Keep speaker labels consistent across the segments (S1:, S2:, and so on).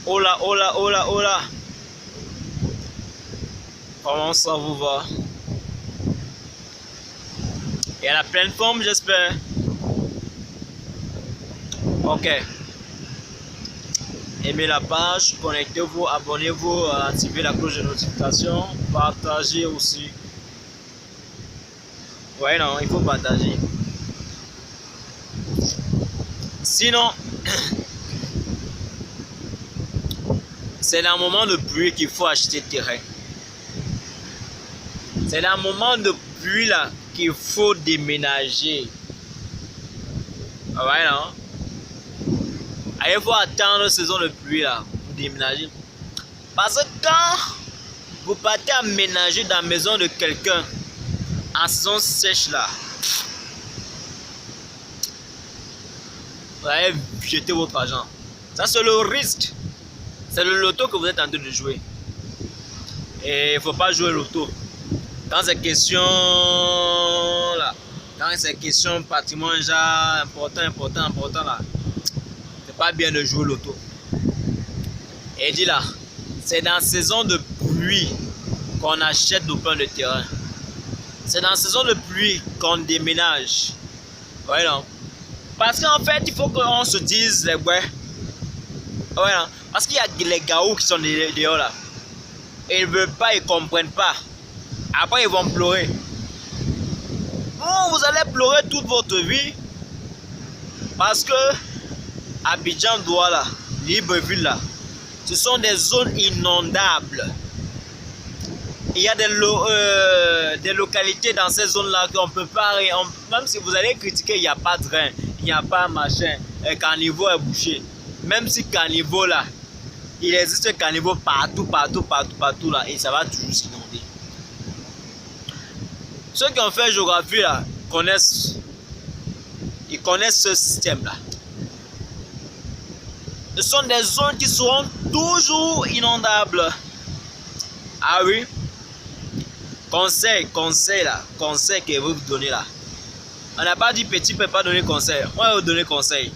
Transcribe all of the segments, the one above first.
S1: Hola, hola, hola, hola. Comment ça vous va? Et à la pleine forme, j'espère. Ok. Aimez la page, connectez-vous, abonnez-vous, activez la cloche de notification, partagez aussi. Ouais, non, il faut partager. Sinon, c'est dans un moment de pluie qu'il faut acheter terrain. C'est dans un moment de pluie là qu'il faut déménager. Ouais, non? Il faut attendre la saison de pluie là pour déménager. Parce que quand vous partez aménager dans la maison de quelqu'un en saison sèche là, vous allez jeter votre argent. Ça c'est le risque. C'est le loto que vous êtes en train de jouer. Et il ne faut pas jouer loto. Quand c'est question là, quand c'est question patrimoine genre important là, c'est pas bien de jouer loto. Et dit là, c'est dans la saison de pluie qu'on achète nos plans de terrain. C'est dans la saison de pluie qu'on déménage. Ouais, non. Parce qu'en fait, il faut qu'on se dise les ouais. Ouais, non. Parce qu'il y a les gaous qui sont dehors là. Et ils ne veulent pas, ils ne comprennent pas. Après, ils vont pleurer. Vous allez pleurer toute votre vie. Parce que Abidjan, Douala, Libreville là, ce sont des zones inondables. Il y a des localités dans ces zones-là qu'on ne peut pas... Même si vous allez critiquer, il n'y a pas de drain, il n'y a pas machin, un caniveau est bouché. Même si caniveau là, il existe un caniveau partout là, et ça va toujours s'inonder. Ceux qui ont fait géographie là, ils connaissent ce système-là. Ce sont des zones qui seront toujours inondables. Ah oui? Conseil là, conseil que vous donnez là. On n'a pas dit petit ne peut pas donner conseil. On va vous donner conseil.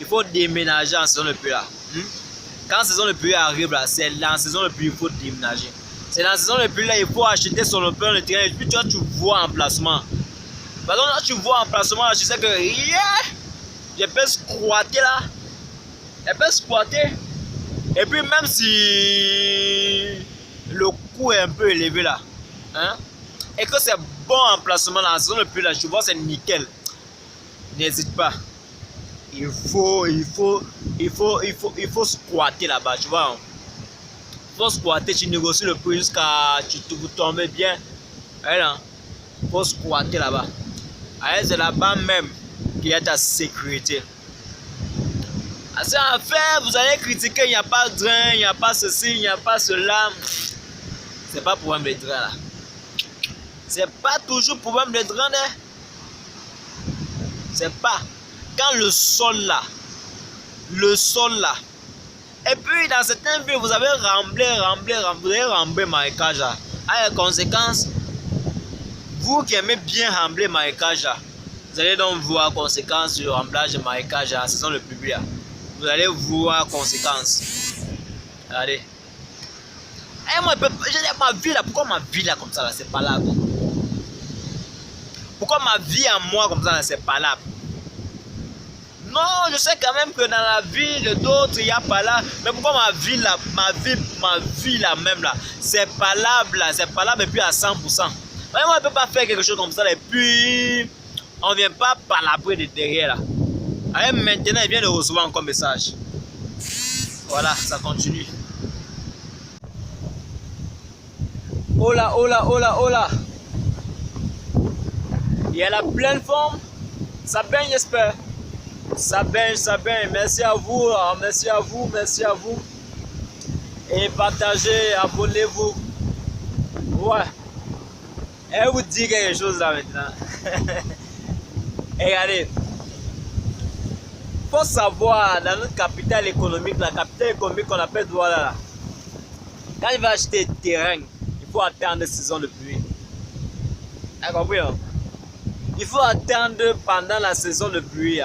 S1: Il faut déménager en saison de pluie là. Quand la saison de pluie arrive là, c'est dans la saison de pluie il faut déménager. C'est dans la saison de pluie là, il faut acheter son plan de terrain et puis toi tu vois emplacement. Par exemple là tu vois emplacement là, tu sais que je peux squatter là. Je peux squatter. Et puis même si le coût est un peu élevé là. Hein? Et que c'est bon emplacement dans la saison de pluie là, je vois c'est nickel. N'hésite pas. Il faut squatter là-bas, tu vois. Il faut squatter, tu négocies le prix jusqu'à vous tomber bien. Il faut squatter là-bas. C'est là-bas même qu'il y a ta sécurité. C'est en fait, vous allez critiquer, il n'y a pas de drain, il n'y a pas ceci, il n'y a pas cela. C'est pas problème de drain là. C'est pas toujours problème de drain. C'est pas. Quand le sol là. Et puis dans certaines villes, vous avez remblé marécage là. À la conséquence, vous qui aimez bien rembler marécage là, vous allez donc voir conséquence du remblage de marécage à la saison de pluie là. Vous allez voir conséquence. Regardez. Et moi, ma vie là, pourquoi ma vie là comme ça là, c'est pas là. Pourquoi ma vie à moi comme ça là, c'est pas là. Non, je sais quand même que dans la vie de d'autres, il n'y a pas là. Mais pourquoi ma vie là, ma vie là même là, c'est pas là, c'est pas là, mais puis à 100%. Mais moi, on ne peut pas faire quelque chose comme ça là, et puis on ne vient pas palabrer de derrière là. Allez, maintenant, il vient de recevoir encore un message. Voilà, ça continue. Hola, hola, hola, hola. Il y a la pleine forme. Ça baigne, j'espère. Ça baigne, ça baigne. Merci à vous, merci à vous, merci à vous. Et partagez, abonnez-vous. Ouais. Et vous dire quelque chose là maintenant. Et regardez. Il faut savoir, dans notre capitale économique, la capitale économique qu'on appelle Douala, quand il va acheter un terrain, il faut attendre la saison de pluie. Vous avez compris? Il faut attendre pendant la saison de pluie.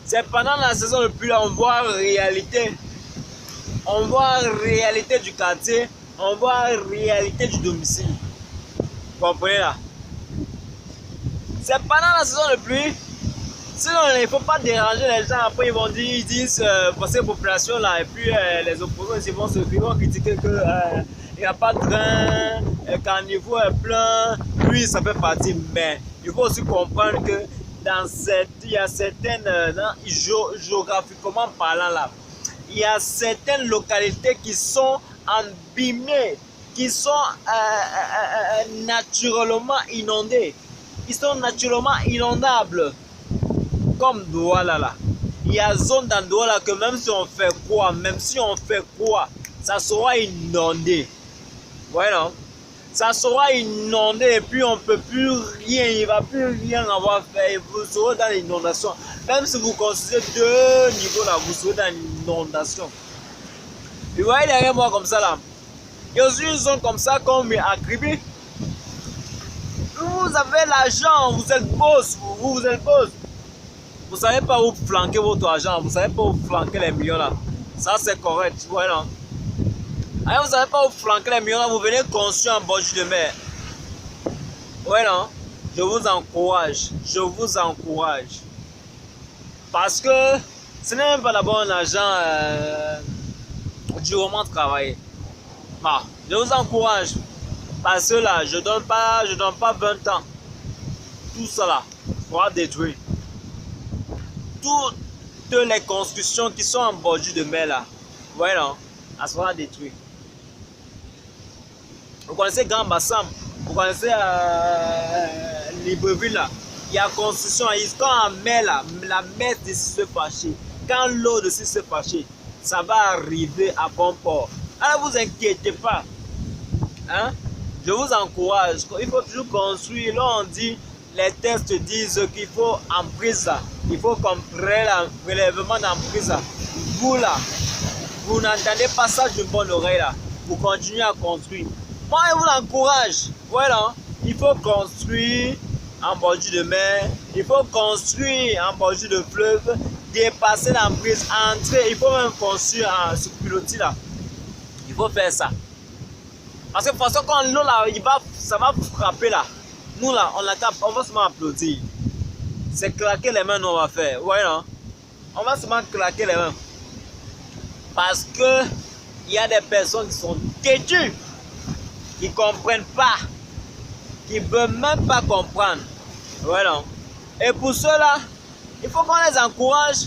S1: C'est pendant la saison de pluie on voit en réalité on voit la réalité du quartier, on voit la réalité du domicile. Vous comprenez là? C'est pendant la saison de pluie. Sinon, il ne faut pas déranger les gens. Après, ils disent pour ces populations-là. Et puis, les opposants ils vont critiquer qu'il n'y a pas de train, quand le niveau est plein. Oui, ça fait partie. Mais il faut aussi comprendre que il y a certaines, géographiquement parlant là, il y a certaines localités qui sont abîmées, qui sont naturellement inondées. Ils sont naturellement inondables. Comme Douala là. Il y a zone dans Douala que même si on fait quoi, ça sera inondé. Ouais non? Ça sera inondé et puis on ne peut plus rien, il ne va plus rien avoir fait. Vous serez dans l'inondation. Même si vous construisez 2 niveaux là, vous serez dans l'inondation. Vous voyez derrière moi comme ça là. Il y a aussi une zone comme ça comme à Kribi. Vous avez l'argent, vous êtes boss, vous êtes boss. Vous ne savez pas où flanquer votre argent, vous ne savez pas où flanquer les millions là. Ça c'est correct, ouais non? Alors, vous ne savez pas où flanquer les millions là, vous venez construire en bordure de mer. Ouais non? Je vous encourage, Parce que ce n'est même pas d'abord un argent durement travaillé. Bah, je vous encourage. Parce que là, je donne pas 20 ans. Tout ça là sera détruit. Toutes les constructions qui sont en bordure de mer là, ouais non, ça sera détruit. Vous connaissez Grand Bassam, vous connaissez Libreville là, il y a construction, quand en mer là, la mer décide de se fâcher. Quand l'eau décide de se fâcher, ça va arriver à bon port. Alors vous inquiétez pas, hein? Je vous encourage, il faut toujours construire. Là on dit, les tests disent qu'il faut emprise là. Il faut comprendre le relèvement d'emprise. Vous là, vous n'entendez pas ça d'une bonne oreille là. Vous continuez à construire. Moi je vous encourage. Voilà. Il faut construire en bordure de mer. Il faut construire en bordure de fleuve. Dépasser l'emprise. Entrer. Il faut même construire sur pilotis là. Il faut faire ça. Parce que de toute façon quand l'eau là, ça va frapper là. Nous là, on va seulement applaudir. C'est claquer les mains, nous on va faire. Ouais, non? On va seulement claquer les mains. Parce que il y a des personnes qui sont têtues, qui ne comprennent pas, qui ne veulent même pas comprendre. Ouais, non? Et pour cela, il faut qu'on les encourage.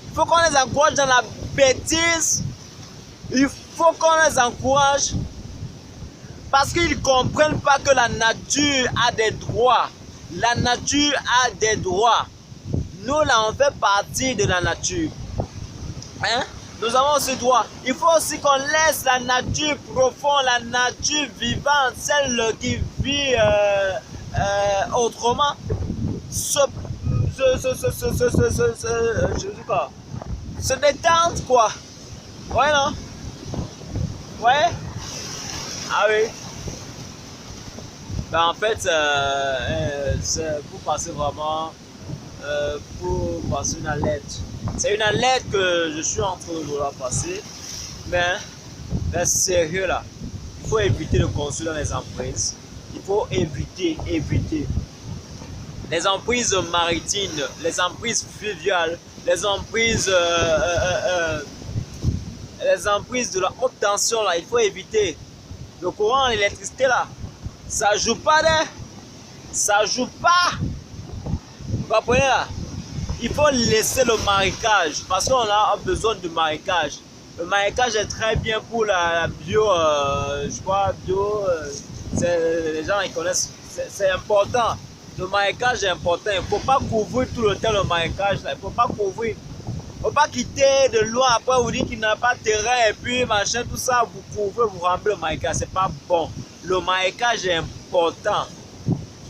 S1: Il faut qu'on les encourage dans la bêtise. Il faut qu'on les encourage. Parce qu'ils ne comprennent pas que la nature a des droits. La nature a des droits. Nous, là, on fait partie de la nature. Hein? Nous avons ce droit. Il faut aussi qu'on laisse la nature profonde, la nature vivante, celle qui vit autrement, se détendre, quoi. Ouais, non? Ouais? Ah oui. Ben, en fait, c'est pour passer vraiment, pour passer une alerte. C'est une alerte que je suis en train de vouloir passer, mais sérieux là, il faut éviter de construire dans les emprises. Il faut éviter. Les emprises maritimes, les emprises fluviales, les emprises de la haute tension là, il faut éviter. Le courant, l'électricité là, ça joue pas, ça joue pas. Vous comprenez là? Il faut laisser le marécage parce qu'on a besoin de marécage. Le marécage est très bien pour la bio, je crois, bio, les gens ils connaissent, c'est important. Le marécage est important. Il ne faut pas couvrir tout le temps le marécage là. Il ne faut pas couvrir. Il ne faut pas quitter de loin après vous dites qu'il n'a pas de terrain et puis machin, tout ça, vous couvrez, vous remplissez le marécage. C'est pas bon. Le marécage est important.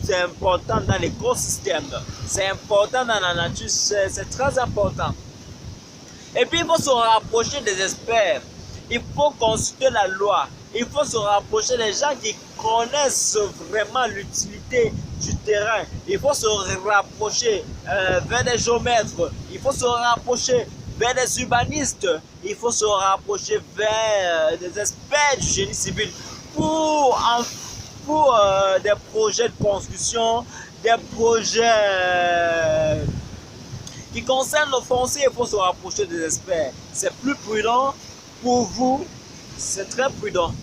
S1: C'est important dans l'écosystème. C'est important dans la nature. C'est très important. Et puis il faut se rapprocher des experts. Il faut consulter la loi. Il faut se rapprocher des gens qui connaissent vraiment l'utilité du terrain. Il faut se rapprocher vers des géomètres. Il faut se rapprocher vers des urbanistes. Il faut se rapprocher vers des experts du génie civil pour des projets de construction, des projets qui concernent le foncier. Il faut se rapprocher des experts. C'est plus prudent pour vous. C'est très prudent.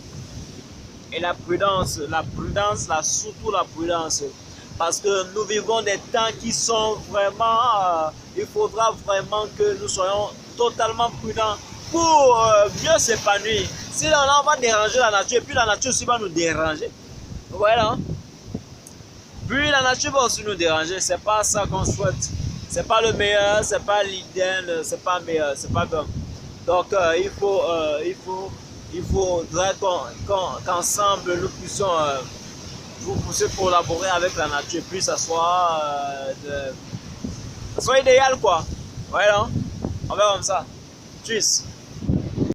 S1: Et la prudence, surtout la prudence. Parce que nous vivons des temps qui sont vraiment... il faudra vraiment que nous soyons totalement prudents pour mieux s'épanouir. Sinon, là, on va déranger la nature et puis la nature aussi va nous déranger. Voilà. Puis la nature va aussi nous déranger. C'est pas ça qu'on souhaite. C'est pas le meilleur, c'est pas l'idéal, c'est pas meilleur, c'est pas bon. Donc, il faudrait qu'ensemble nous puissions vous pousser collaborer avec la nature, puis ça soit idéal quoi. Ouais, non? On va comme ça. Tchuss.